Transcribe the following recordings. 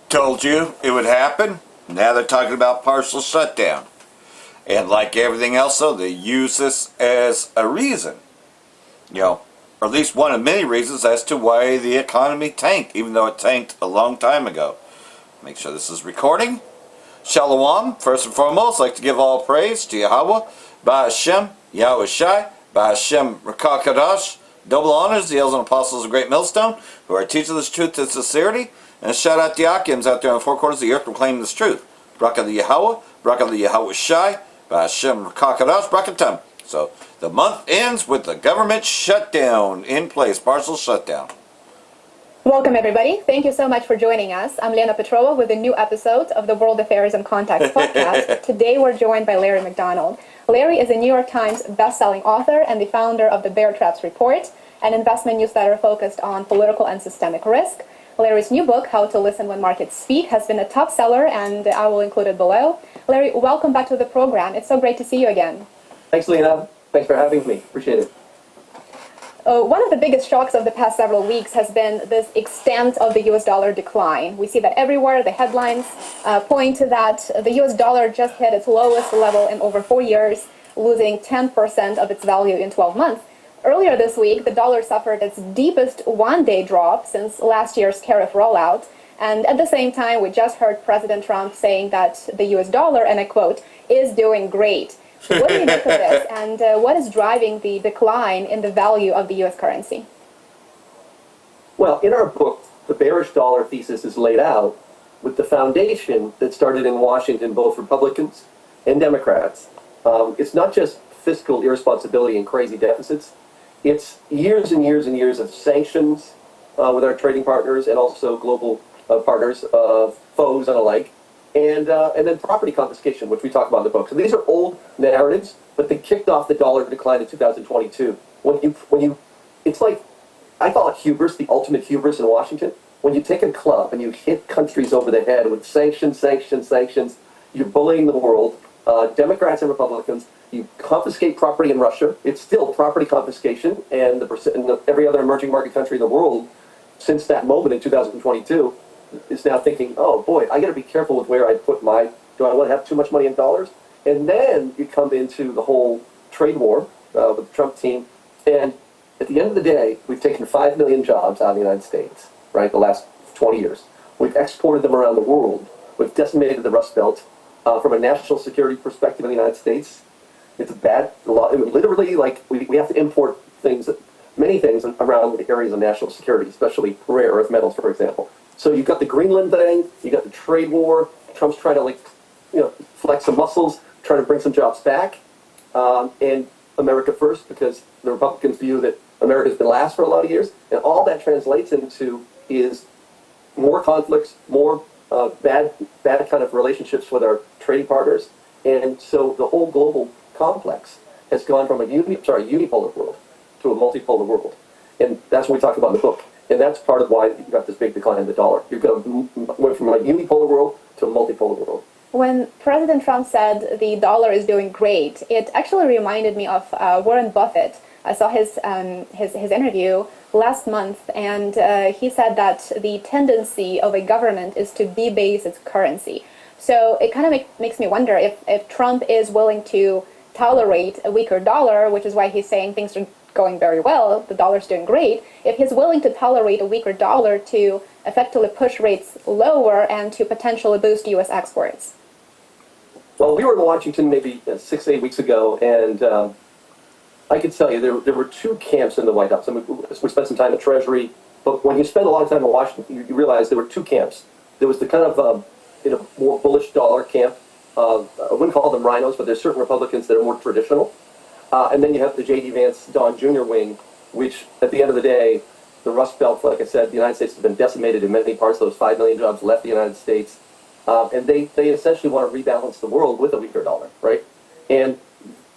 Told you it would happen. Now they're talking about partial shutdown. And like everything else, though, they use this as a reason. Or at least one of many reasons as to why the economy tanked, even though it tanked a long time ago. Make sure this is recording. Shalom. First and foremost, I'd like to give all praise to Yahweh, Ba'Hashem, Yahweh Shai, Ba'Hashem, Rakah Kadash. Double honors, the elders and apostles of Great Millstone, who are teaching this truth and sincerity. And a shout out to the Akims out there in the four corners of the earth proclaiming this truth. Barakah the Yahweh, Barakah the Yahweh Shai, Ba'Hashem, Rakah Kadash, Barakatam. So the month ends with the government shutdown in place, partial shutdown. Welcome, everybody. Thank you so much for joining us. I'm Lena Petrova with a new episode of the World Affairs and Contacts podcast. Today, we're joined by Larry McDonald. Larry is a New York Times best-selling author and the founder of the Bear Traps Report, an investment newsletter focused on political and systemic risk. Larry's new book, How to Listen When Markets Speak, has been a top seller, and I will include it below. Larry, welcome back to the program. It's so great to see you again. Thanks, Lena. Thanks for having me. Appreciate it. One of the biggest shocks of the past several weeks has been this extent of the US dollar decline. We see that everywhere. The headlines point to that. The US dollar just hit its lowest level in over 4 years, losing 10% of its value in 12 months. Earlier this week, the dollar suffered its deepest one-day drop since last year's tariff rollout. And at the same time, we just heard President Trump saying that the US dollar, and I quote, is doing great. What do you make of this, and what is driving the decline in the value of the U.S. currency? Well, in our book, the bearish dollar thesis is laid out with the foundation that started in Washington, both Republicans and Democrats. It's not just fiscal irresponsibility and crazy deficits. It's years and years and years of sanctions with our trading partners and also global partners, foes and alike. And then property confiscation, which we talk about in the book. So these are old narratives, but they kicked off the dollar decline in 2022. It's like, I call it hubris, the ultimate hubris in Washington. When you take a club and you hit countries over the head with sanctions, you're bullying the world, Democrats and Republicans, you confiscate property in Russia. It's still property confiscation, and every other emerging market country in the world since that moment in 2022 is now thinking, oh boy, I got to be careful with where I put do I want to have too much money in dollars? And then you come into the whole trade war with the Trump team. And at the end of the day, we've taken 5 million jobs out of the United States, right, the last 20 years. We've exported them around the world. We've decimated the Rust Belt. From a national security perspective in the United States, it's a bad law. Literally, like, we have to import many things around the areas of national security, especially rare earth metals, for example. So you've got the Greenland thing, you got the trade war. Trump's trying to flex some muscles, trying to bring some jobs back, and America first, because the Republicans view that America's been last for a lot of years, and all that translates into is more conflicts, more bad kind of relationships with our trading partners, and so the whole global complex has gone from a unipolar world to a multipolar world, and that's what we talk about in the book. And that's part of why you got this big decline in the dollar. You went from a unipolar world to a multipolar world. When President Trump said the dollar is doing great, it actually reminded me of Warren Buffett. I saw his interview last month, and he said that the tendency of a government is to debase its currency. So it kind of makes me wonder if Trump is willing to tolerate a weaker dollar, which is why he's saying things are going very well, the dollar's doing great, if he's willing to tolerate a weaker dollar to effectively push rates lower and to potentially boost U.S. exports. Well, we were in Washington maybe 6-8 weeks ago, and I could tell you there were two camps in the White House. I mean, we spent some time at Treasury, but when you spend a lot of time in Washington, you realize there were two camps. There was the kind of more bullish dollar camp. I wouldn't call them rhinos, but there's certain Republicans that are more traditional. And then you have the J.D. Vance, Don Jr. wing, which, at the end of the day, the Rust Belt, like I said, the United States has been decimated in many parts. Those 5 million jobs left the United States. And they essentially want to rebalance the world with a weaker dollar, right? And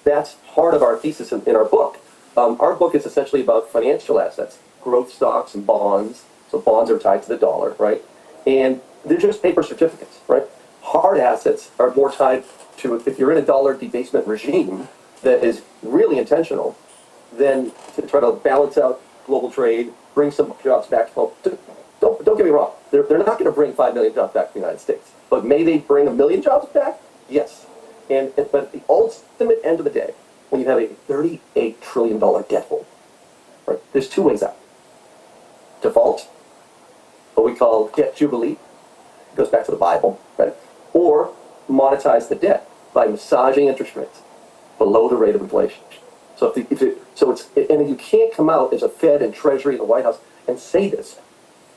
that's part of our thesis in our book. Our book is essentially about financial assets, growth stocks and bonds. So bonds are tied to the dollar, right? And they're just paper certificates, right? Hard assets are more tied to, if you're in a dollar debasement regime that is really intentional, then to try to balance out global trade, bring some jobs back home. Don't get me wrong. They're not going to bring 5 million jobs back to the United States. But may they bring 1 million jobs back? Yes. But at the ultimate end of the day, when you have a $38 trillion debt hole, right, there's two ways out. Default, what we call debt jubilee, it goes back to the Bible, right? Or monetize the debt by massaging interest rates below the rate of inflation. So and you can't come out as a Fed and Treasury and the White House and say this,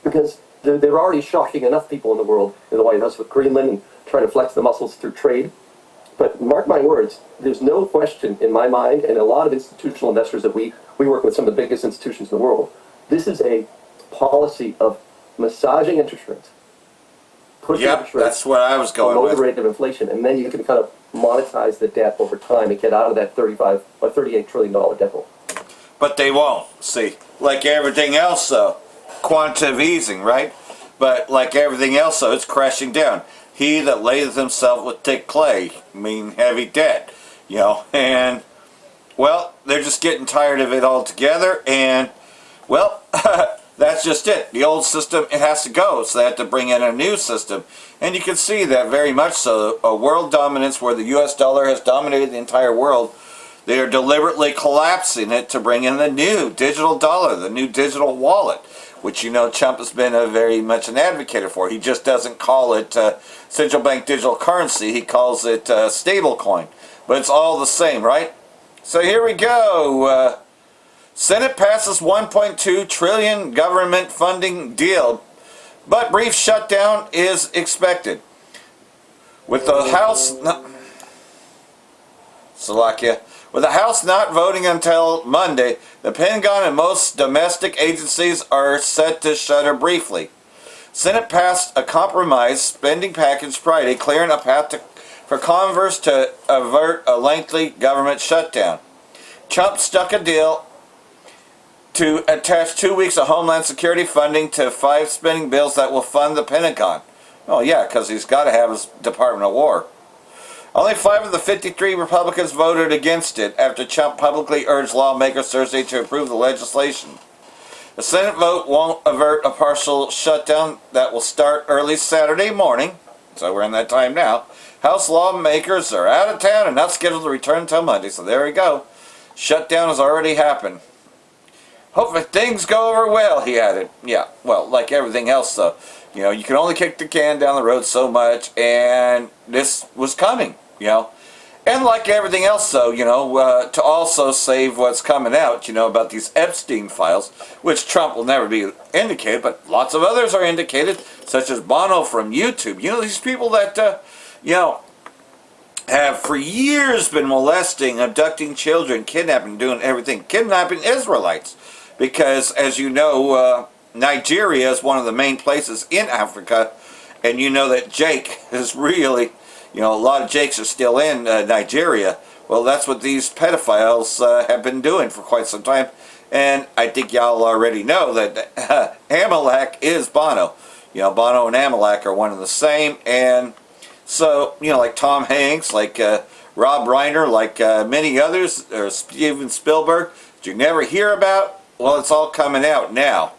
because they're already shocking enough people in the world in the White House with Greenland and trying to flex the muscles through trade. But mark my words, there's no question in my mind, and a lot of institutional investors that we work with some of the biggest institutions in the world, this is a policy of massaging interest rates. Pushing interest rates that's what I was going below with. the rate of inflation, and then you can kind of monetize the debt over time and get out of that $38 trillion debt hole. But they won't. See, like everything else, though, quantitative easing, right? But like everything else, though, it's crashing down. He that layeth himself with thick clay, mean heavy debt, and, well, they're just getting tired of it altogether, and, well, that's just it. The old system, it has to go, so they have to bring in a new system. And you can see that very much so. A world dominance where the U.S. dollar has dominated the entire world, they are deliberately collapsing it to bring in the new digital dollar, the new digital wallet, which Trump has been very much an advocate for. He just doesn't call it central bank digital currency. He calls it stable coin. But it's all the same, right? So here we go. Senate passes $1.2 trillion government funding deal, but brief shutdown is expected. With the House... With the House not voting until Monday, the Pentagon and most domestic agencies are set to shutter briefly. Senate passed a compromise spending package Friday, clearing a path for Congress to avert a lengthy government shutdown. Trump stuck a deal to attach 2 weeks of Homeland Security funding to 5 spending bills that will fund the Pentagon. Oh yeah, because he's got to have his Department of War. Only 5 of the 53 Republicans voted against it after Trump publicly urged lawmakers Thursday to approve the legislation. The Senate vote won't avert a partial shutdown that will start early Saturday morning, so we're in that time now. House lawmakers are out of town and not scheduled to return until Monday, so there we go. Shutdown has already happened. Hopefully things go over well, he added. Yeah, well, like everything else, though. You can only kick the can down the road so much, and this was coming, And like everything else, though, to also save what's coming out, about these Epstein files, which Trump will never be indicated, but lots of others are indicated, such as Bono from YouTube. These people that, have for years been molesting, abducting children, kidnapping, doing everything, kidnapping Israelites. Because, as you know, Nigeria is one of the main places in Africa, and you know that Jake is really, a lot of Jakes are still in Nigeria. Well, that's what these pedophiles have been doing for quite some time, and I think y'all already know that Amalek is Bono. Bono and Amalek are one and the same, and so, like Tom Hanks, like Rob Reiner, like many others, or Steven Spielberg, that you never hear about, well, it's all coming out now.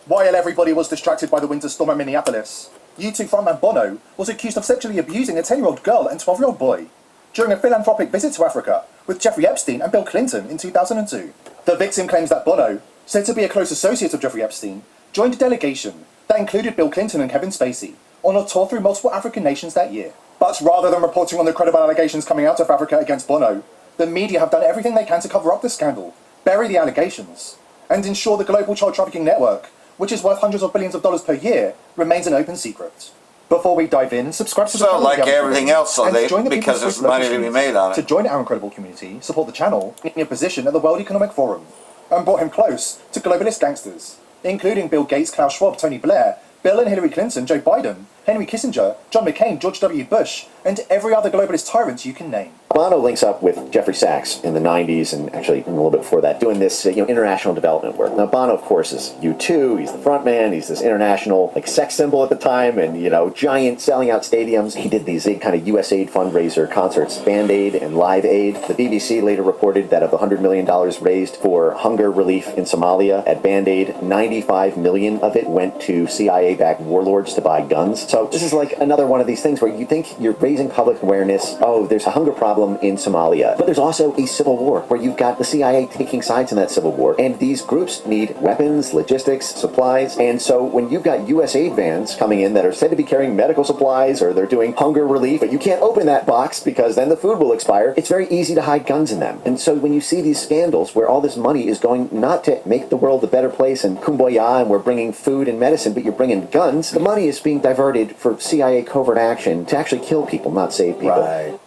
While everybody was distracted by the winter storm in Minneapolis, U2 frontman Bono was accused of sexually abusing a 10-year-old girl and 12-year-old boy during a philanthropic visit to Africa with Jeffrey Epstein and Bill Clinton in 2002. The victim claims that Bono, said to be a close associate of Jeffrey Epstein, joined a delegation that included Bill Clinton and Kevin Spacey on a tour through multiple African nations that year. But rather than reporting on the credible allegations coming out of Africa against Bono, the media have done everything they can to cover up the scandal, bury the allegations, and ensure the global child trafficking network, which is worth hundreds of billions of dollars per year, remains an open secret. Before we dive in, subscribe to the channel. So, like everything else, because there's money to be made on it. To join our incredible community, support the channel in your position at the World Economic Forum, and brought him close to globalist gangsters, including Bill Gates, Klaus Schwab, Tony Blair, Bill and Hillary Clinton, Joe Biden, Henry Kissinger, John McCain, George W. Bush, and every other globalist tyrant you can name. Bono links up with Jeffrey Sachs in the 90s, and actually a little bit before that, doing this international development work. Now, Bono, of course, is U2. He's the front man. He's this international sex symbol at the time, and giant selling out stadiums. He did these kind of USAID fundraiser concerts, Band Aid and Live Aid. The BBC later reported that of the $100 million raised for hunger relief in Somalia at Band Aid, 95 million of it went to CIA-backed warlords to buy guns. So this is like another one of these things where you think you're raising public awareness. Oh, there's a hunger problem in Somalia. But there's also a civil war where you've got the CIA taking sides in that civil war. And these groups need weapons, logistics, supplies. And so when you've got USAID vans coming in that are said to be carrying medical supplies or they're doing hunger relief, but you can't open that box because then the food will expire, it's very easy to hide guns in them. And so when you see these scandals where all this money is going not to make the world a better place and kumbaya and we're bringing food and medicine, but you're bringing guns, the money is being diverted for CIA covert action to actually kill people, not save people. Right.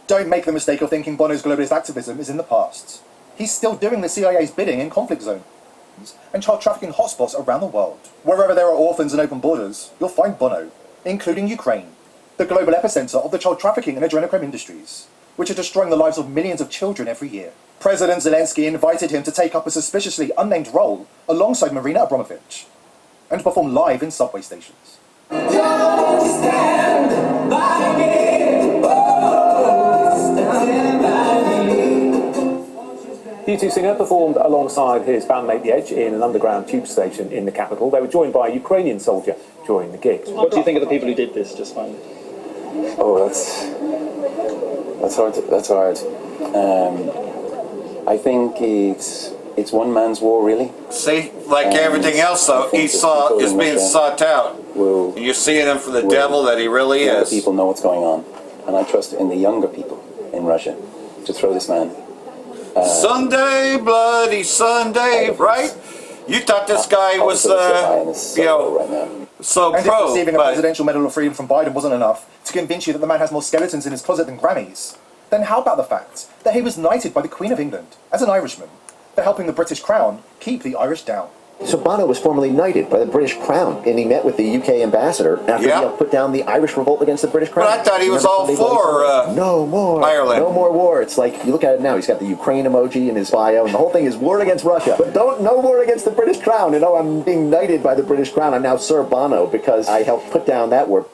Don't make the mistake of thinking Bono's globalist activism is in the past. He's still doing the CIA's bidding in conflict zones and child trafficking hotspots around the world. Wherever there are orphans and open borders, you'll find Bono, including Ukraine, the global epicenter of the child trafficking and adrenochrome industries, which are destroying the lives of millions of children every year. President Zelensky invited him to take up a suspiciously unnamed role alongside Marina Abramovich and perform live in subway stations. Don't stand by me. The U2 singer performed alongside his bandmate The Edge in an underground tube station in the capital. They were joined by a Ukrainian soldier during the gig. What do you think of the people who did this just finally? Oh, that's hard. I think it's one man's war, really. See, like everything else, though, Esau is being sought out. And you're seeing him for the devil that he really is. People know what's going on, and I trust in the younger people in Russia to throw this man. Sunday, bloody Sunday, right? You thought this guy was, so And pro, if receiving a Presidential Medal of Freedom from Biden wasn't enough to convince you that the man has more skeletons in his closet than Grammys, then how about the fact that he was knighted by the Queen of England as an Irishman for helping the British Crown keep the Irish down? So Bono was formally knighted by the British Crown, and he met with the UK ambassador after he put down the Irish revolt against the British Crown. But I thought he was all for no more Ireland. No more war. It's like, you look at it now, he's got the Ukraine emoji in his bio, and the whole thing is war against Russia. But no war against the British Crown. I'm being knighted by the British Crown. I'm now Sir Bono because I helped put down that war.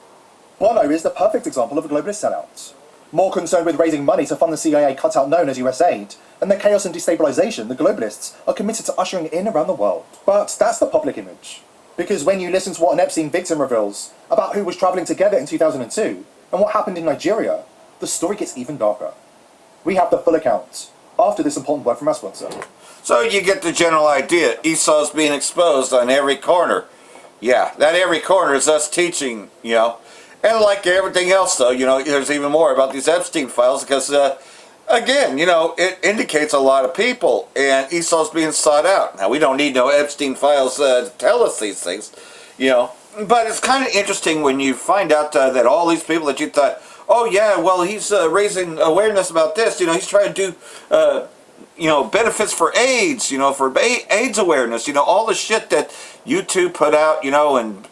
Bono is the perfect example of a globalist sellout. More concerned with raising money to fund the CIA cutout known as USAID, and the chaos and destabilization the globalists are committed to ushering in around the world. But that's the public image. Because when you listen to what an Epstein victim reveals about who was travelling together in 2002 and what happened in Nigeria, the story gets even darker. We have the full account after this important word from our sponsor. So you get the general idea. Esau's being exposed on every corner. Yeah, that every corner is us teaching, And like everything else, though, there's even more about these Epstein files because, again, it indicates a lot of people, and Esau's being sought out. Now, we don't need no Epstein files to tell us these things, But it's kind of interesting when you find out that all these people that you thought, oh, yeah, well, he's raising awareness about this. He's trying to do, benefits for AIDS, for AIDS awareness, all the shit that U2 put out, and,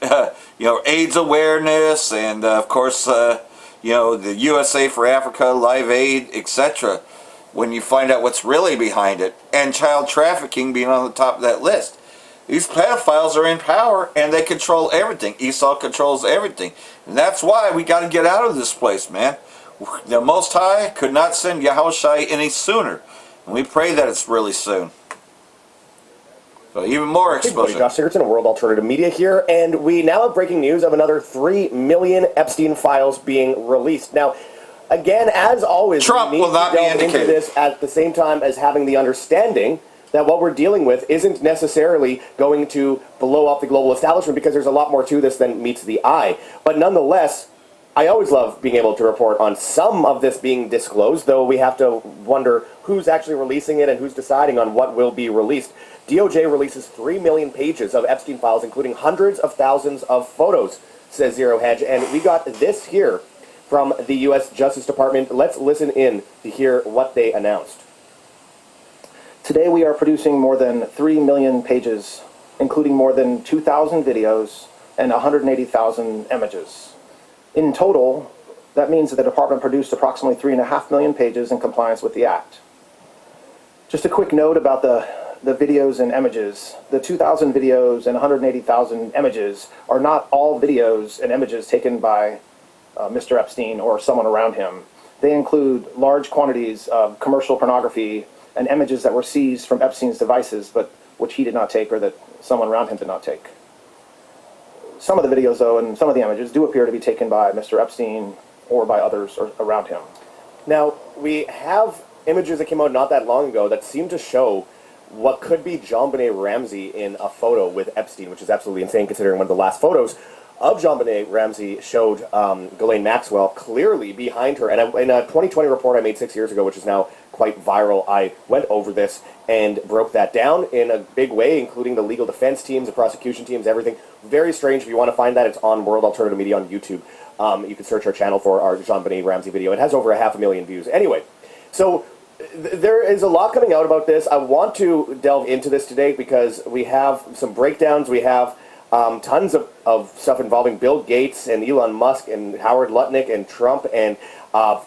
AIDS awareness, and, of course, the USA for Africa, Live Aid, etc. When you find out what's really behind it, and child trafficking being on the top of that list. These pedophiles are in power, and they control everything. Esau controls everything. And that's why we got to get out of this place, man. The Most High could not send Yahushua any sooner. And we pray that it's really soon. So even more exposure. Hey, Josh Sigurdsson of World Alternative Media here, and we now have breaking news of another 3 million Epstein files being released. Now, again, as always, Trump we need will not to be delve into indicated. this at the same time as having the understanding that what we're dealing with isn't necessarily going to blow up the global establishment, because there's a lot more to this than meets the eye. But nonetheless, I always love being able to report on some of this being disclosed, though we have to wonder who's actually releasing it and who's deciding on what will be released. DOJ releases 3 million pages of Epstein files, including hundreds of thousands of photos, says Zero Hedge. And we got this here from the U.S. Justice Department. Let's listen in to hear what they announced. Today we are producing more than 3 million pages, including more than 2,000 videos and 180,000 images. In total, that means that the department produced approximately 3.5 million pages in compliance with the Act. Just a quick note about the videos and images. The 2,000 videos and 180,000 images are not all videos and images taken by Mr. Epstein or someone around him. They include large quantities of commercial pornography and images that were seized from Epstein's devices, but which he did not take or that someone around him did not take. Some of the videos, though, and some of the images do appear to be taken by Mr. Epstein or by others around him. Now, we have images that came out not that long ago that seem to show what could be JonBenet Ramsey in a photo with Epstein, which is absolutely insane considering one of the last photos of JonBenet Ramsey showed Ghislaine Maxwell clearly behind her. And in a 2020 report I made 6 years ago, which is now quite viral, I went over this and broke that down in a big way, including the legal defense teams, the prosecution teams, everything. Very strange. If you want to find that, it's on World Alternative Media on YouTube. You can search our channel for our JonBenet Ramsey video. It has over 500,000 views. Anyway, so there is a lot coming out about this. I want to delve into this today because we have some breakdowns. We have tons of stuff involving Bill Gates and Elon Musk and Howard Lutnick and Trump and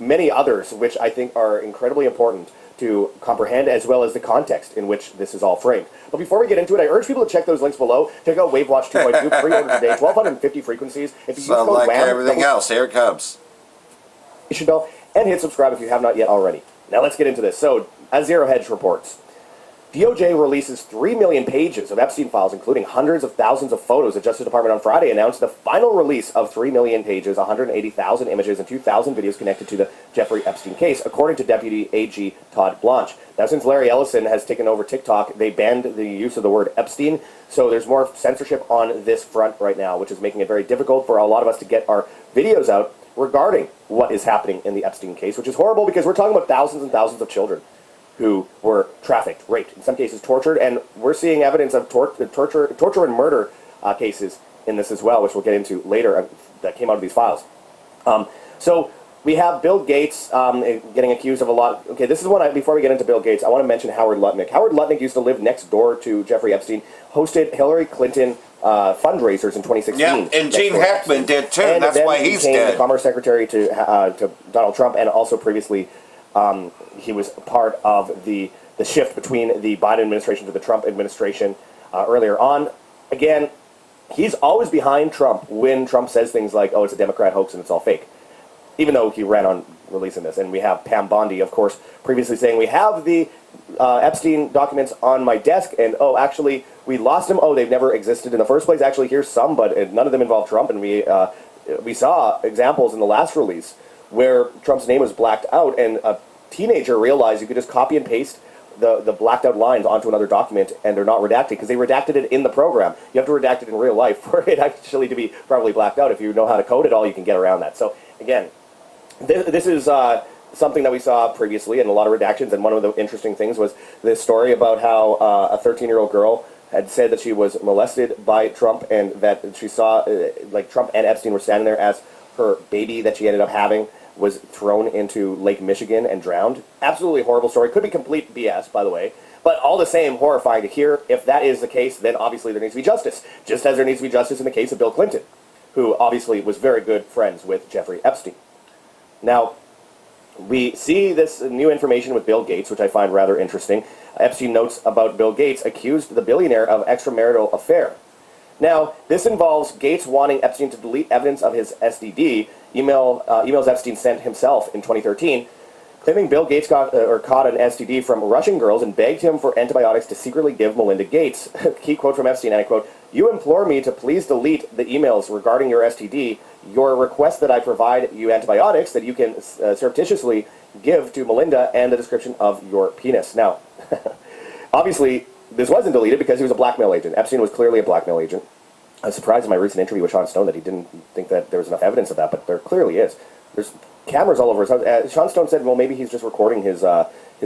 many others, which I think are incredibly important to comprehend, as well as the context in which this is all framed. But before we get into it, I urge people to check those links below. Check out WaveWatch 2.2, pre-order today, 1,250 frequencies. If you use code like WHAM, everything else, here it comes. Bell, and hit subscribe if you have not yet already. Now let's get into this. So, as Zero Hedge reports, DOJ releases 3 million pages of Epstein files, including hundreds of thousands of photos. The Justice Department on Friday announced the final release of 3 million pages, 180,000 images, and 2,000 videos connected to the Jeffrey Epstein case, according to Deputy AG Todd Blanche. Now, since Larry Ellison has taken over TikTok, they banned the use of the word Epstein, so there's more censorship on this front right now, which is making it very difficult for a lot of us to get our videos out regarding what is happening in the Epstein case, which is horrible because we're talking about thousands and thousands of children who were trafficked, raped, in some cases tortured, and we're seeing evidence of torture and murder cases in this as well, which we'll get into later, that came out of these files. So we have Bill Gates getting accused of a lot. Okay, this is one, before we get into Bill Gates, I want to mention Howard Lutnick. Howard Lutnick used to live next door to Jeffrey Epstein, hosted Hillary Clinton fundraisers in 2016. Yeah, and Gene Hackman did too, and that's why he's dead. The Commerce Secretary to Donald Trump, and also previously he was part of the shift between the Biden administration to the Trump administration earlier on. Again, he's always behind Trump when Trump says things like, oh, it's a Democrat hoax and it's all fake, even though he ran on releasing this. And we have Pam Bondi, of course, previously saying, we have the Epstein documents on my desk, and oh, actually, we lost them. Oh, they've never existed in the first place. Actually, here's some, but none of them involve Trump. And we saw examples in the last release where Trump's name was blacked out, and a teenager realized you could just copy and paste the blacked out lines onto another document, and they're not redacted because they redacted it in the program. You have to redact it in real life for it actually to be properly blacked out. If you know how to code it all, you can get around that. So again, this is something that we saw previously in a lot of redactions, and one of the interesting things was this story about how a 13-year-old girl had said that she was molested by Trump, and that she saw like Trump and Epstein were standing there as her baby that she ended up having was thrown into Lake Michigan and drowned. Absolutely horrible story. Could be complete BS, by the way, but all the same, horrifying to hear. If that is the case, then obviously there needs to be justice, just as there needs to be justice in the case of Bill Clinton, who obviously was very good friends with Jeffrey Epstein. Now, we see this new information with Bill Gates, which I find rather interesting. Epstein notes about Bill Gates accused the billionaire of extramarital affair. Now, this involves Gates wanting Epstein to delete evidence of his STD, emails Epstein sent himself in 2013, claiming Bill Gates caught an STD from Russian girls and begged him for antibiotics to secretly give Melinda Gates. Key quote from Epstein, and I quote, "You implore me to please delete the emails regarding your STD. Your request that I provide you antibiotics that you can surreptitiously give to Melinda, and the description of your penis." Now, obviously, this wasn't deleted because he was a blackmail agent. Epstein was clearly a blackmail agent. I was surprised in my recent interview with Sean Stone that he didn't think that there was enough evidence of that, but there clearly is. There's cameras all over his house. Sean Stone said, well, maybe he's just recording his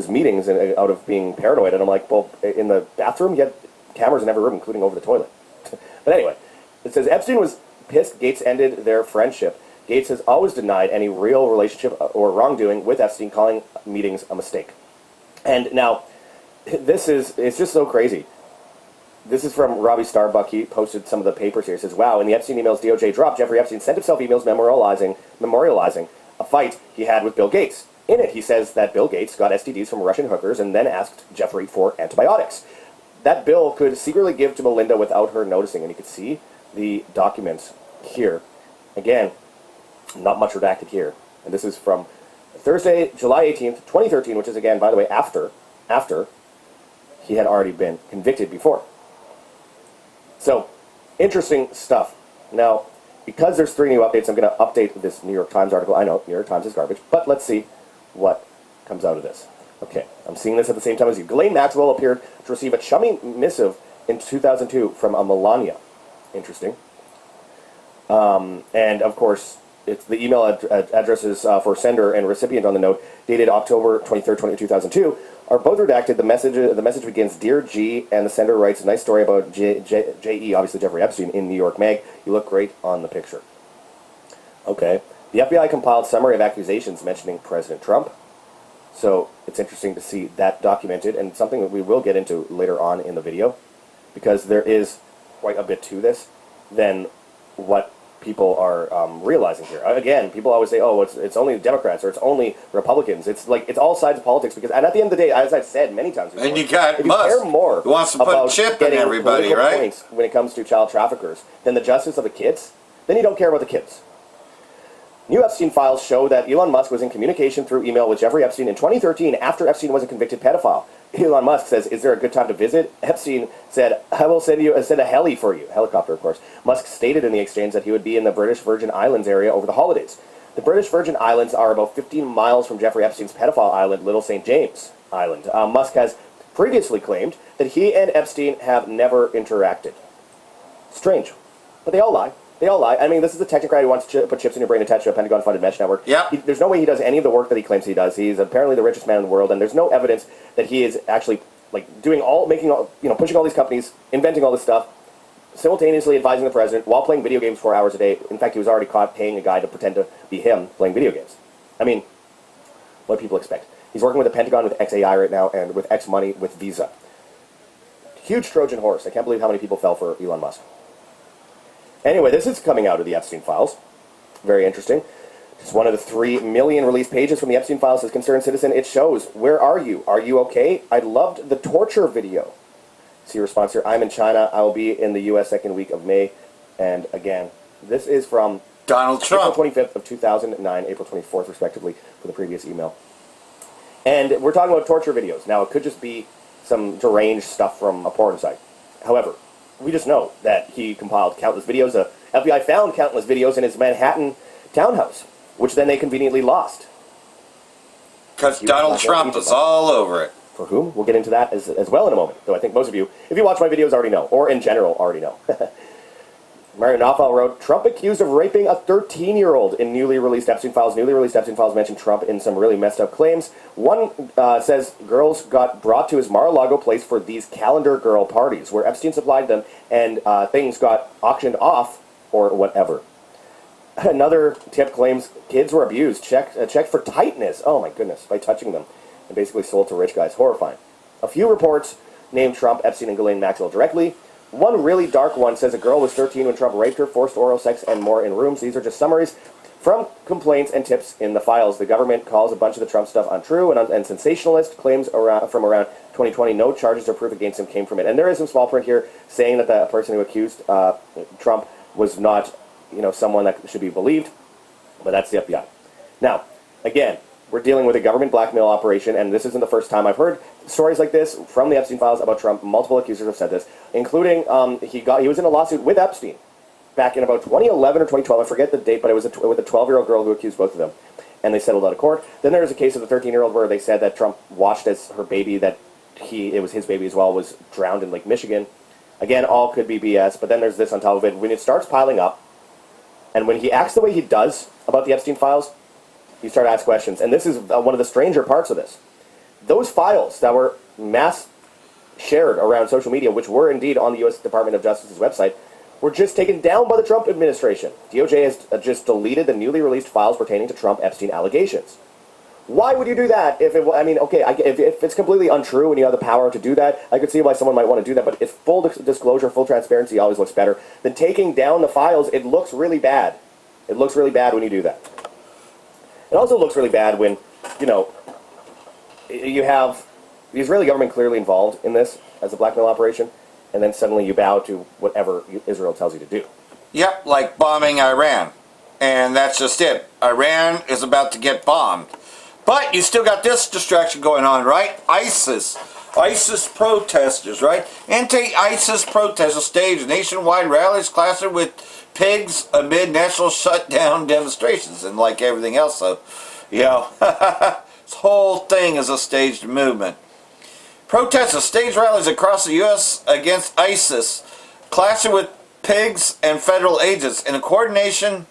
meetings out of being paranoid. And I'm like, well, in the bathroom, you had cameras in every room, including over the toilet. But anyway, it says Epstein was pissed Gates ended their friendship. Gates has always denied any real relationship or wrongdoing with Epstein, calling meetings a mistake. And now, it's just so crazy. This is from Robbie Starbuck. He posted some of the papers here. He says, wow, in the Epstein emails DOJ dropped, Jeffrey Epstein sent himself emails memorializing a fight he had with Bill Gates. In it, he says that Bill Gates got STDs from Russian hookers and then asked Jeffrey for antibiotics. That Bill could secretly give to Melinda without her noticing, and you can see the documents here. Again, not much redacted here. And this is from Thursday, July 18th, 2013, which is, again, by the way, after he had already been convicted before. So, interesting stuff. Now, because there's 3 new updates, I'm going to update this New York Times article. I know, New York Times is garbage, but let's see what comes out of this. Okay, I'm seeing this at the same time as you. Ghislaine Maxwell appeared to receive a chummy missive in 2002 from a Melania. Interesting. And, of course, it's the email addresses for sender and recipient on the note, dated October 23rd, 2002, are both redacted. The message begins, Dear G, and the sender writes a nice story about J.E., obviously Jeffrey Epstein, in New York Mag. You look great on the picture. Okay. The FBI compiled summary of accusations mentioning President Trump. So it's interesting to see that documented, and something that we will get into later on in the video, because there is quite a bit to this than what people are realizing here. Again, people always say, oh, it's only Democrats or it's only Republicans. It's like, it's all sides of politics, because, and at the end of the day, as I've said many times before, and you got if you care more who wants to put a chip in everybody, right? Points when it comes to child traffickers than the justice of the kids, then you don't care about the kids. New Epstein files show that Elon Musk was in communication through email with Jeffrey Epstein in 2013 after Epstein was a convicted pedophile. Elon Musk says, is there a good time to visit? Epstein said, I will send a heli for you. Helicopter, of course. Musk stated in the exchange that he would be in the British Virgin Islands area over the holidays. The British Virgin Islands are about 15 miles from Jeffrey Epstein's pedophile island, Little St. James Island. Musk has previously claimed that he and Epstein have never interacted. Strange. But they all lie. They all lie. I mean, this is a technocrat who wants to put chips in your brain attached to a Pentagon-funded mesh network. Yep. There's no way he does any of the work that he claims he does. He's apparently the richest man in the world, and there's no evidence that he is actually pushing all these companies, inventing all this stuff, simultaneously advising the president while playing video games 4 hours a day. In fact, he was already caught paying a guy to pretend to be him playing video games. I mean, what do people expect? He's working with the Pentagon with XAI right now, and with X Money with Visa. Huge Trojan horse. I can't believe how many people fell for Elon Musk. Anyway, this is coming out of the Epstein files. Very interesting. It's one of the 3 million released pages from the Epstein files as concerned citizen. It shows, where are you? Are you okay? I loved the torture video. See your response here. I'm in China. I will be in the U.S. second week of May. And again, this is from Donald Trump. April 25th of 2009, April 24th, respectively, for the previous email. And we're talking about torture videos. Now, it could just be some deranged stuff from a porn site. However, we just know that he compiled countless videos. The FBI found countless videos in his Manhattan townhouse, which then they conveniently lost. Because Donald Trump is all over it. For whom? We'll get into that as well in a moment. Though I think most of you, if you watch my videos, already know. Or in general, already know. Mario Naufal wrote, Trump accused of raping a 13-year-old in newly released Epstein files. Newly released Epstein files mention Trump in some really messed up claims. One says girls got brought to his Mar-a-Lago place for these calendar girl parties, where Epstein supplied them, and things got auctioned off, or whatever. Another tip claims kids were abused, checked for tightness, oh my goodness, by touching them, and basically sold to rich guys. Horrifying. A few reports named Trump, Epstein, and Ghislaine Maxwell directly. One really dark one says a girl was 13 when Trump raped her, forced oral sex, and more in rooms. These are just summaries from complaints and tips in the files. The government calls a bunch of the Trump stuff untrue and sensationalist. Claims from around 2020, no charges or proof against him came from it. And there is some small print here saying that the person who accused Trump was not, someone that should be believed, but that's the FBI. Now, again, we're dealing with a government blackmail operation, and this isn't the first time I've heard stories like this from the Epstein files about Trump. Multiple accusers have said this, including he was in a lawsuit with Epstein back in about 2011 or 2012. I forget the date, but it was with a 12-year-old girl who accused both of them, and they settled out of court. Then there was a case of the 13-year-old where they said that Trump watched as her baby, that it was his baby as well, was drowned in Lake Michigan. Again, all could be BS, but then there's this on top of it. When it starts piling up, and when he acts the way he does about the Epstein files, you start to ask questions. And this is one of the stranger parts of this. Those files that were mass shared around social media, which were indeed on the U.S. Department of Justice's website, were just taken down by the Trump administration. DOJ has just deleted the newly released files pertaining to Trump Epstein allegations. Why would you do that? If it, I mean, okay, if it's completely untrue and you have the power to do that, I could see why someone might want to do that. But if full disclosure, full transparency always looks better than taking down the files. It looks really bad. It looks really bad when you do that. It also looks really bad when, you know, you have the Israeli government clearly involved in this as a blackmail operation, and then suddenly you bow to whatever Israel tells you to do. Yep, like bombing Iran. And that's just it. Iran is about to get bombed. But you still got this distraction going on, right? ISIS protesters, right? Anti-ISIS protesters staged nationwide rallies clashing with pigs amid national shutdown demonstrations. And like everything else, though, you know, this whole thing is a staged movement. Protesters staged rallies across the U.S. against ISIS, clashing with pigs and federal agents. In a coordinated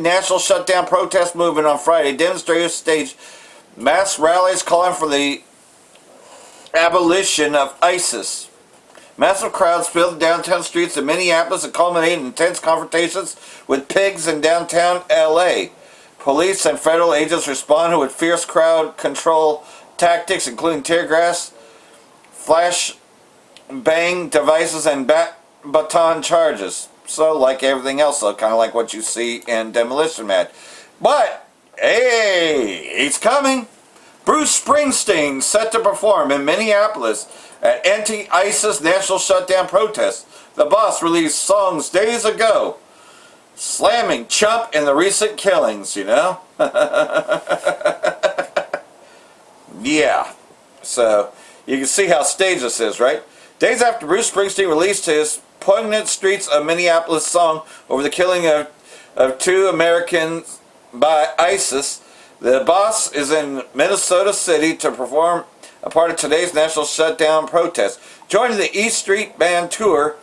national shutdown protest movement on Friday, demonstrators staged mass rallies calling for the abolition of ISIS. Massive crowds filled the downtown streets of Minneapolis and culminated in intense confrontations with pigs in downtown LA. Police and federal agents responded with fierce crowd control tactics, including tear gas, flash bang devices, and baton charges. So, like everything else, though, kind of like what you see in Demolition Man. But, hey, he's coming. Bruce Springsteen set to perform in Minneapolis at anti-ISIS national shutdown protests. The boss released songs days ago, slamming Chump in the recent killings, you know? Yeah. So, you can see how staged this is, right? Days after Bruce Springsteen released his poignant Streets of Minneapolis song over the killing of 2 Americans by ISIS, the boss is in Minnesota City to perform a part of today's national shutdown protest. Joining the East Street Band tour,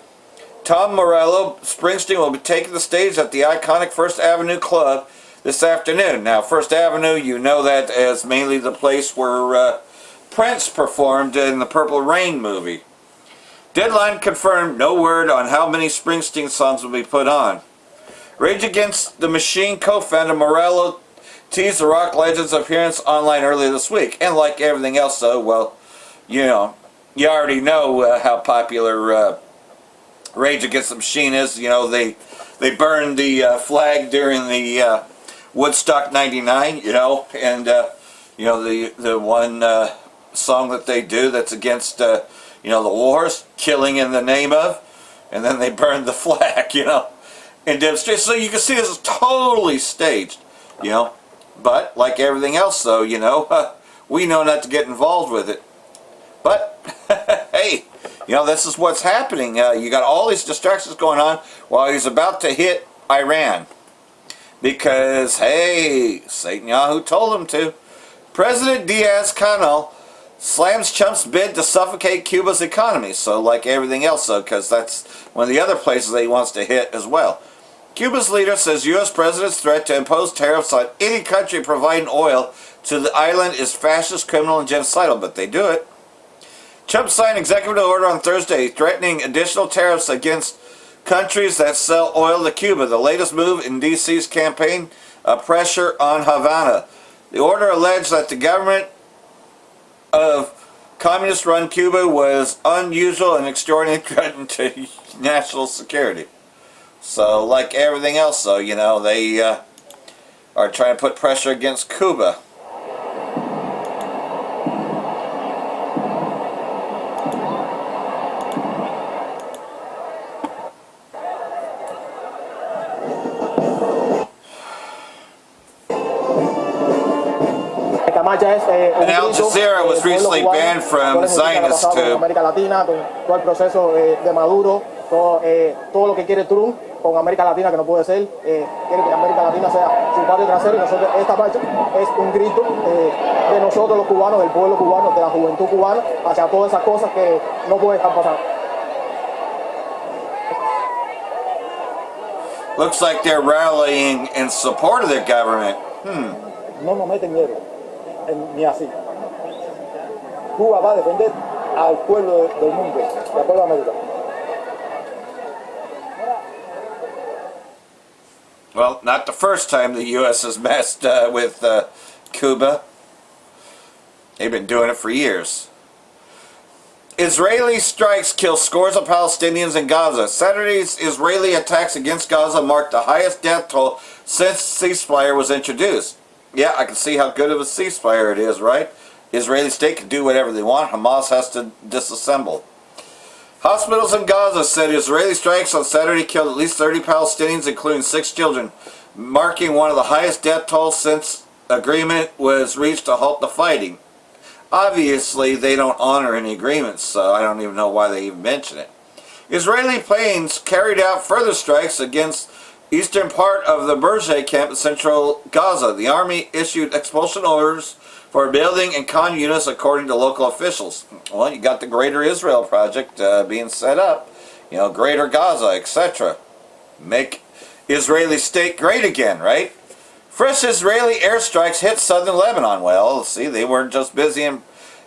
Tom Morello, Springsteen will be taking the stage at the iconic First Avenue Club this afternoon. Now, First Avenue, you know that as mainly the place where Prince performed in the Purple Rain movie. Deadline confirmed, no word on how many Springsteen songs will be put on. Rage Against the Machine co-founder Morello teased the rock legend's appearance online earlier this week. And like everything else, though, well, you know, you already know how popular Rage Against the Machine is. You know, they burned the flag during the Woodstock '99, you know, and, you know, the one song that they do that's against... you know, the wars, killing in the name of, and then they burned the flag, you know, and demonstrate. So you can see this is totally staged, you know. But, like everything else, though, you know, we know not to get involved with it. But, hey, you know, this is what's happening. You got all these distractions going on while he's about to hit Iran. Because, hey, Satan Yahoo told him to. President Diaz-Canel slams Trump's bid to suffocate Cuba's economy. So, like everything else, though, because that's one of the other places that he wants to hit as well. Cuba's leader says U.S. president's threat to impose tariffs on any country providing oil to the island is fascist, criminal, and genocidal, but they do it. Trump signed executive order on Thursday threatening additional tariffs against countries that sell oil to Cuba, the latest move in D.C.'s campaign of pressure on Havana. The order alleged that the government of communist-run Cuba was unusual and extraordinary threat to national security. So, like everything else, though, you know, they are trying to put pressure against Cuba. And Al Jazeera was recently banned from Zionist too. América Latina, con todo el proceso de Maduro, todo lo que quiere Trump con América Latina, que no puede ser, quiere que América Latina sea su patio trasero, y nosotros, esta marcha es un grito de nosotros los cubanos, del pueblo cubano, de la juventud cubana, hacia todas esas cosas que no pueden estar pasando. Looks like they're rallying in support of their government. No nos meten miedo, ni así. Cuba va a defender al pueblo del mundo, al pueblo de América. Well, not the first time the U.S. has messed with Cuba. They've been doing it for years. Israeli strikes kill scores of Palestinians in Gaza. Saturday's Israeli attacks against Gaza marked the highest death toll since ceasefire was introduced. Yeah, I can see how good of a ceasefire it is, right? Israeli state can do whatever they want. Hamas has to disassemble. Hospitals in Gaza said Israeli strikes on Saturday killed at least 30 Palestinians, including 6 children, marking one of the highest death tolls since agreement was reached to halt the fighting. Obviously, they don't honor any agreements, so I don't even know why they even mention it. Israeli planes carried out further strikes against eastern part of the Berjeh camp in central Gaza. The army issued expulsion orders for building and Khan Yunis, according to local officials. Well, you got the Greater Israel Project being set up, you know, Greater Gaza, etc. Make Israeli state great again, right? Fresh Israeli airstrikes hit southern Lebanon. Well, see, they weren't just busy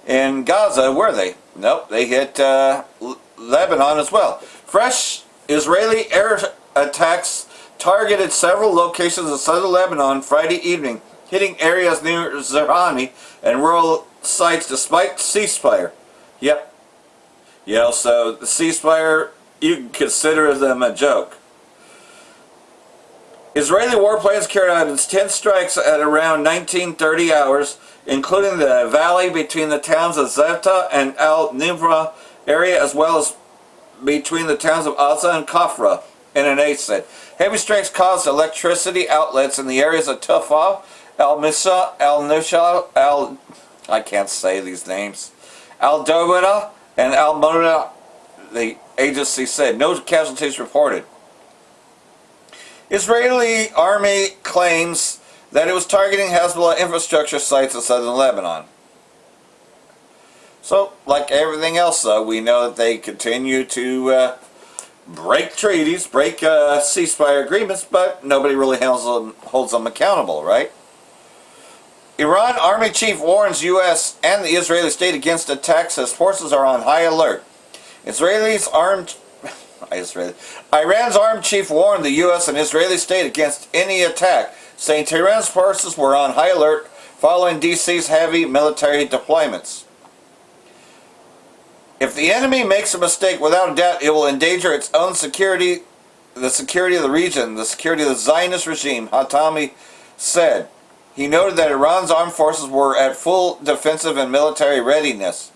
in Gaza, were they? Nope, they hit Lebanon as well. Fresh Israeli air attacks targeted several locations in southern Lebanon Friday evening, hitting areas near Zerani and rural sites despite ceasefire. Yep. You know, so the ceasefire, you can consider them a joke. Israeli warplanes carried out intense strikes at around 1930 hours, including the valley between the towns of Zeta and Al-Nimra area, as well as between the towns of Aza and Kafra, NNA said. Heavy strikes caused electricity outlets in the areas of Tufa, Al-Misa, Al-Nusha, I can't say these names, Al-Dawada, and Al-Murra, the agency said. No casualties reported. Israeli army claims that it was targeting Hezbollah infrastructure sites in southern Lebanon. So, like everything else, though, we know that they continue to break treaties, break ceasefire agreements, but nobody really holds them accountable, right? Iran Army Chief warns U.S. and the Israeli state against attacks as forces are on high alert. Iran's armed chief warned the U.S. and Israeli state against any attack, saying Tehran's forces were on high alert following D.C.'s heavy military deployments. If the enemy makes a mistake, without a doubt, it will endanger its own security, the security of the region, the security of the Zionist regime, Hatami said. He noted that Iran's armed forces were at full defensive and military readiness.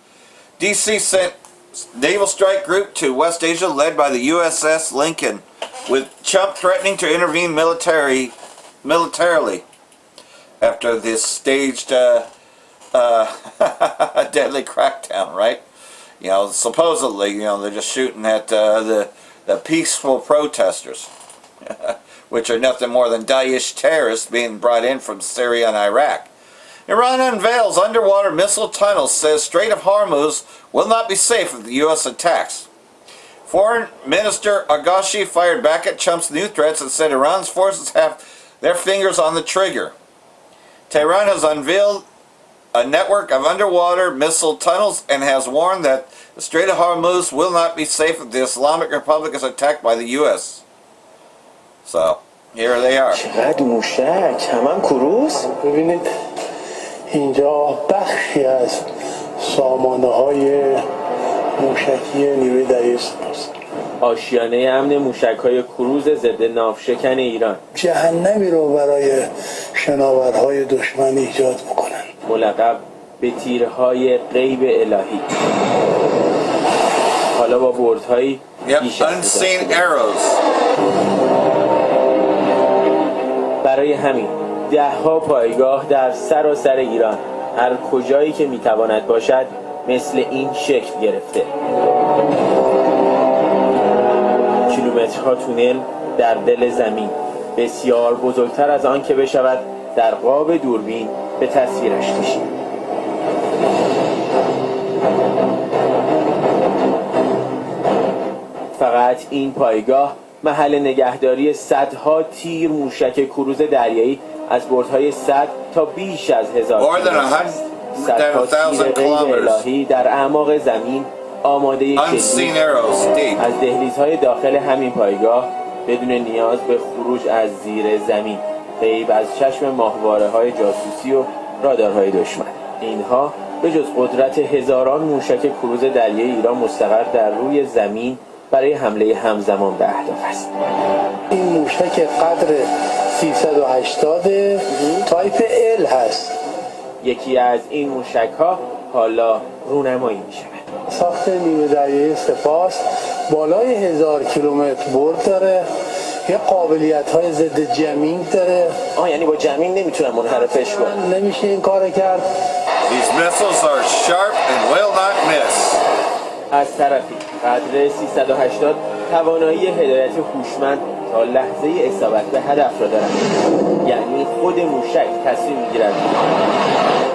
D.C. sent naval strike group to West Asia led by the USS Lincoln, with Trump threatening to intervene militarily after this staged deadly crackdown, right? You know, supposedly, you know, they're just shooting at the peaceful protesters, which are nothing more than Daesh terrorists being brought in from Syria and Iraq. Iran unveils underwater missile tunnels, says Strait of Hormuz will not be safe if the U.S. attacks. Foreign Minister Agashi fired back at Trump's new threats and said Iran's forces have their fingers on the trigger. Tehran has unveiled a network of underwater missile tunnels and has warned that the Strait of Hormuz will not be safe if the Islamic Republic is attacked by the U.S. So, here they are. اینجا بخشی از سامانه‌های موشکی نیروی دریایی سپاس. آشیانه امن موشک‌های کروز ضد ناوشکن ایران. جهنمی رو برای شناورهای دشمن ایجاد می‌کنن. ملقب به تیرهای غیب الهی. حالا با بردهایی بیش از unseen arrows. برای همین ده‌ها پایگاه در سراسر ایران هر کجایی که میتواند باشد مثل این شکل گرفته. کیلومترها تونل در دل زمین، بسیار بزرگتر از آن که بشود در قاب دوربین به تصویرش کشید. فقط این پایگاه محل نگهداری صدها تیر موشک کروز دریایی از بردهای 100 تا بیش از 1000 صدها تیر غیر الهی در اعماق زمین آماده شلیک از دهلیزهای داخل همین پایگاه بدون نیاز به خروج از زیر زمین، غیب از چشم ماهواره‌های جاسوسی و رادارهای دشمن. اینها به جز قدرت هزاران موشک کروز دریایی ایران مستقر در روی زمین برای حمله همزمان به اهداف است. این موشک قدر 380 تایپ ال هست. یکی از این موشک‌ها حالا رونمایی می‌شود. ساخت نیروی دریایی سپاس بالای 1000 کیلومتر برد داره. یه قابلیت‌های ضد جمینگ داره. یعنی با جمینگ نمیتونن منحرفش کنن. نمیشه این کار کرد. These missiles are sharp and will not miss. از طرفی قدر 380 توانایی هدایت هوشمند تا لحظه اصابت به هدف را دارد. یعنی خود موشک تصمیم می‌گیرد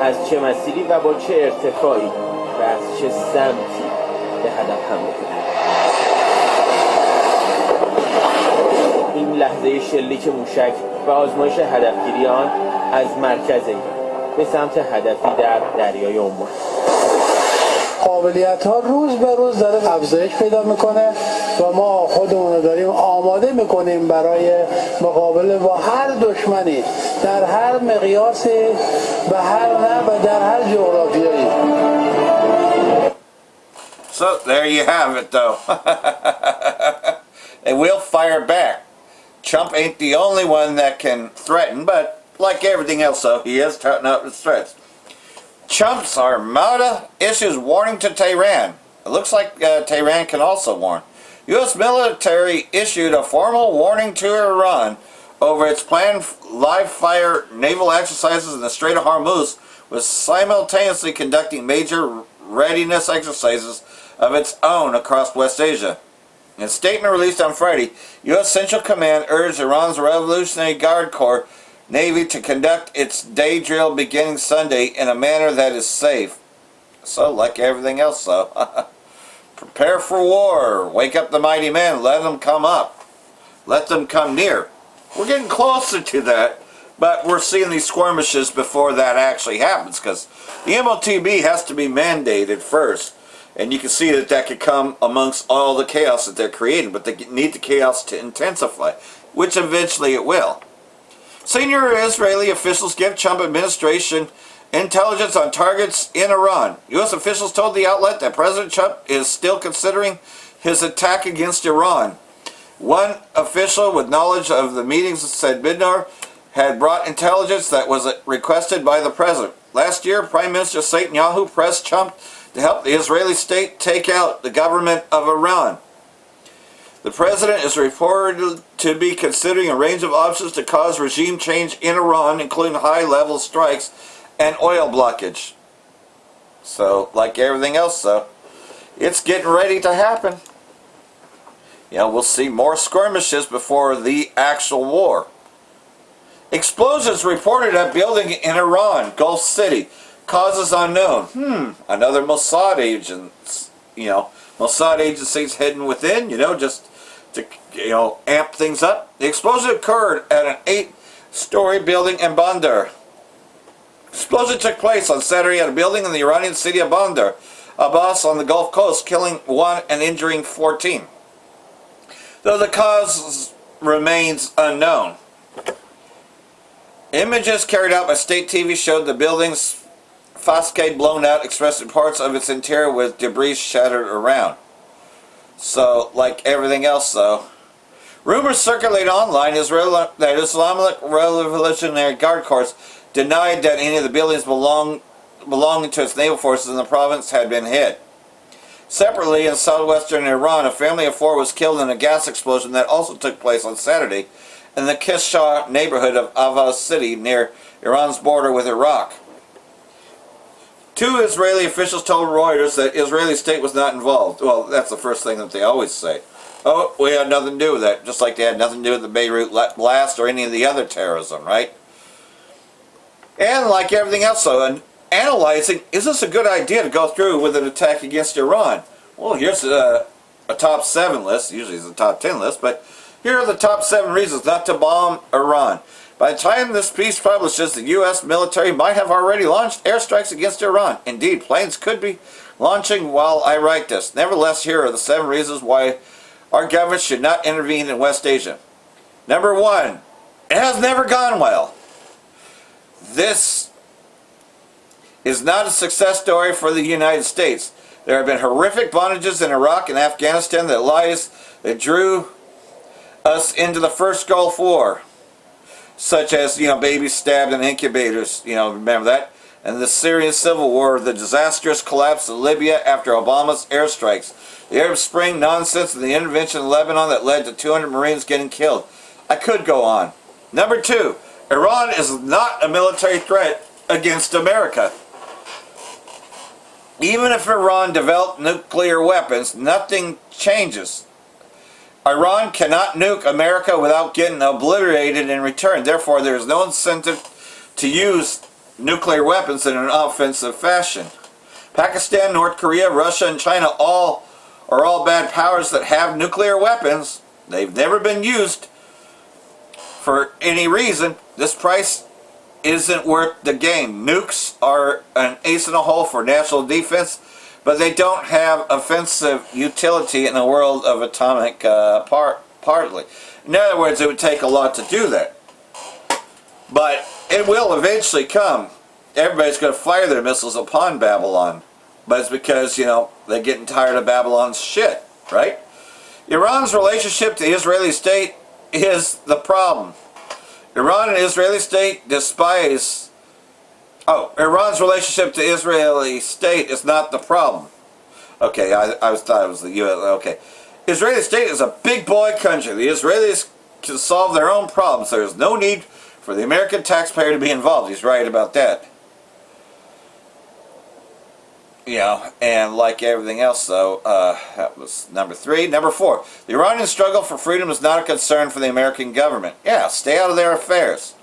از چه مسیری و با چه ارتفاعی و از چه سمتی به هدف حمله کند. این لحظه شلیک موشک و آزمایش هدفگیری آن از مرکز ایران به سمت هدفی در دریای عمان. قابلیت ها روز به روز داره افزایش پیدا میکنه و ما خودمون رو داریم آماده میکنیم برای مقابله با هر دشمنی در هر مقیاسی به هر نوع و در هر جغرافیایی. So there you have it though. They will fire back. Trump ain't the only one that can threaten, but like everything else though, he is touting up his threats. Trump's Armada issues warning to Tehran. It looks like Tehran can also warn. U.S. military issued a formal warning to Iran over its planned live-fire naval exercises in the Strait of Hormuz, with simultaneously conducting major readiness exercises of its own across West Asia. In a statement released on Friday, U.S. Central Command urged Iran's Revolutionary Guard Corps Navy to conduct its day drill beginning Sunday in a manner that is safe. So, like everything else, though, prepare for war. Wake up the mighty men. Let them come up. Let them come near. We're getting closer to that, but we're seeing these skirmishes before that actually happens, because the MOTB has to be mandated first. And you can see that that could come amongst all the chaos that they're creating, but they need the chaos to intensify, which eventually it will. Senior Israeli officials give Trump administration intelligence on targets in Iran. U.S. officials told the outlet that President Trump is still considering his attack against Iran. One official with knowledge of the meetings said Bidnor had brought intelligence that was requested by the president. Last year, Prime Minister Netanyahu pressed Trump to help the Israeli state take out the government of Iran. The president is reported to be considering a range of options to cause regime change in Iran, including high-level strikes and oil blockage. So, like everything else, though, it's getting ready to happen. You know, we'll see more skirmishes before the actual war. Explosions reported at building in Iran, Gulf City. Causes unknown. Another Mossad agents, Mossad agencies hidden within, just to, amp things up. The explosion occurred at an 8-story building in Bandar. Explosion took place on Saturday at a building in the Iranian city of Bandar Abbas on the Gulf Coast, killing 1 and injuring 14. Though the cause remains unknown. Images carried out by state TV showed the building's facade blown out, expressing parts of its interior with debris shattered around. So, like everything else, though, rumors circulate online that Islamic Revolutionary Guard Corps denied that any of the buildings belonging to its naval forces in the province had been hit. Separately, in southwestern Iran, a family of 4 was killed in a gas explosion that also took place on Saturday in the Kishah neighborhood of Avaz City near Iran's border with Iraq. 2 Israeli officials told Reuters that Israeli state was not involved. Well, that's the first thing that they always say. Oh, we had nothing to do with that. Just like they had nothing to do with the Beirut blast or any of the other terrorism, right? And like everything else, though, analyzing, is this a good idea to go through with an attack against Iran? Well, here's a top 7 list. Usually it's a top 10 list, but here are the top 7 reasons not to bomb Iran. By the time this piece publishes, the U.S. military might have already launched airstrikes against Iran. Indeed, planes could be launching while I write this. Nevertheless, here are the 7 reasons why our government should not intervene in West Asia. Number 1, it has never gone well. This is not a success story for the United States. There have been horrific bondages in Iraq and Afghanistan that drew us into the first Gulf War, such as, babies stabbed in incubators, remember that? And the Syrian Civil War, the disastrous collapse of Libya after Obama's airstrikes, the Arab Spring nonsense, and the intervention in Lebanon that led to 200 Marines getting killed. I could go on. Number 2, Iran is not a military threat against America. Even if Iran developed nuclear weapons, nothing changes. Iran cannot nuke America without getting obliterated in return. Therefore, there is no incentive to use nuclear weapons in an offensive fashion. Pakistan, North Korea, Russia, and China are all bad powers that have nuclear weapons. They've never been used for any reason. This price isn't worth the game. Nukes are an ace in the hole for national defense, but they don't have offensive utility in a world of atomic partly. In other words, it would take a lot to do that. But it will eventually come. Everybody's going to fire their missiles upon Babylon. But it's because, they're getting tired of Babylon's shit, right? Iran's relationship to the Israeli state is the problem. Iran and Israeli state despise... Iran's relationship to Israeli state is not the problem. Okay, I thought it was the U.S. Okay. Israeli state is a big boy country. The Israelis can solve their own problems. There is no need for the American taxpayer to be involved. He's right about that. And like everything else, though, that was number 3. Number 4, the Iranian struggle for freedom is not a concern for the American government. Yeah, stay out of their affairs.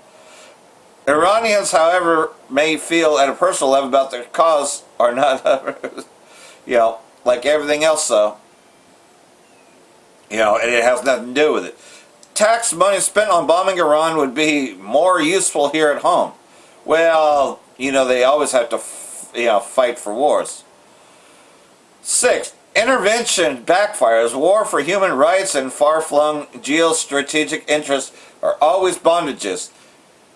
Iranians, however, may feel at a personal level about their cause are not, like everything else, though. And it has nothing to do with it. Tax money spent on bombing Iran would be more useful here at home. Well, they always have to fight for wars. 6. Intervention backfires. War for human rights and far-flung geostrategic interests are always bondages.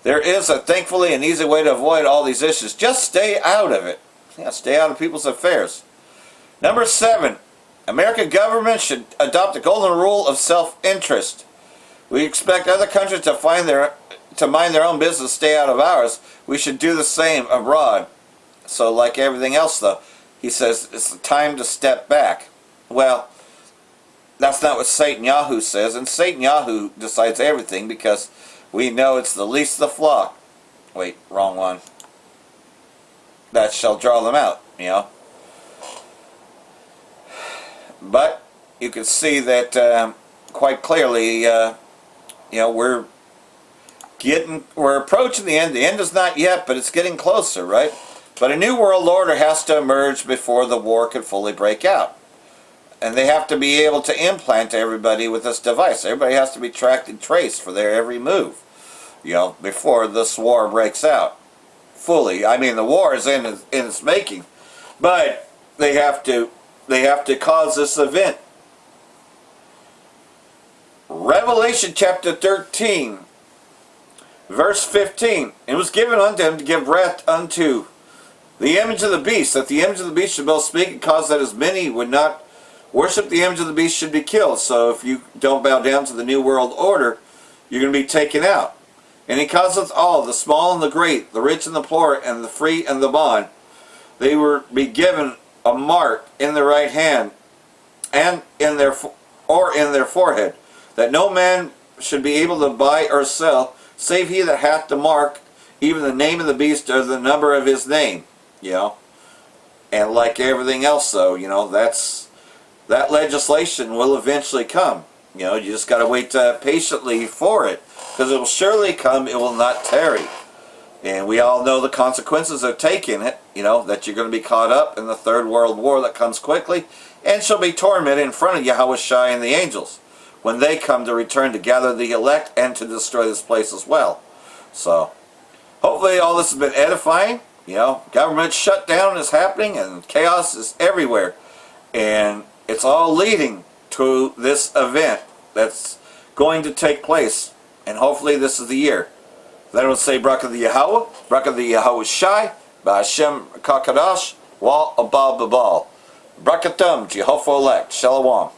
There is, thankfully, an easy way to avoid all these issues. Just stay out of it. Stay out of people's affairs. Number 7. American government should adopt the golden rule of self-interest. We expect other countries to mind their own business, stay out of ours. We should do the same abroad. So like everything else, though, he says it's the time to step back. Well, that's not what Satan Yahoo says, and Satan Yahoo decides everything because we know it's the least of the flock. Wait, wrong one. That shall draw them out, But you can see that quite clearly, we're approaching the end. The end is not yet, but it's getting closer, right? But a new world order has to emerge before the war can fully break out. And they have to be able to implant everybody with this device. Everybody has to be tracked and traced for their every move, before this war breaks out fully. I mean, the war is in its making, but they have to cause this event. Revelation chapter 13, verse 15. It was given unto him to give breath unto the image of the beast, that the image of the beast should both speak and cause that as many would not worship the image of the beast should be killed. So if you don't bow down to the New World Order, you're going to be taken out. And he causeth all, the small and the great, the rich and the poor, and the free and the bond. They were be given a mark in their right hand, and in their forehead, that no man should be able to buy or sell, save he that hath the mark, even the name of the beast or the number of his name. And like everything else, though, that legislation will eventually come. You just got to wait patiently for it, because it will surely come. It will not tarry. And we all know the consequences of taking it. That you're going to be caught up in the Third World War that comes quickly, and shall be tormented in front of Yahushua and the angels when they come to return to gather the elect and to destroy this place as well. So hopefully all this has been edifying. Government shutdown is happening and chaos is everywhere. And it's all leading to this event that's going to take place. And hopefully this is the year. Then I would say, Barak of the Yahweh, Barak of the Yahushai, Ba'ashem Kakadash, Wa Abab Babal. Brakatum, Jehovah elect, Shalom.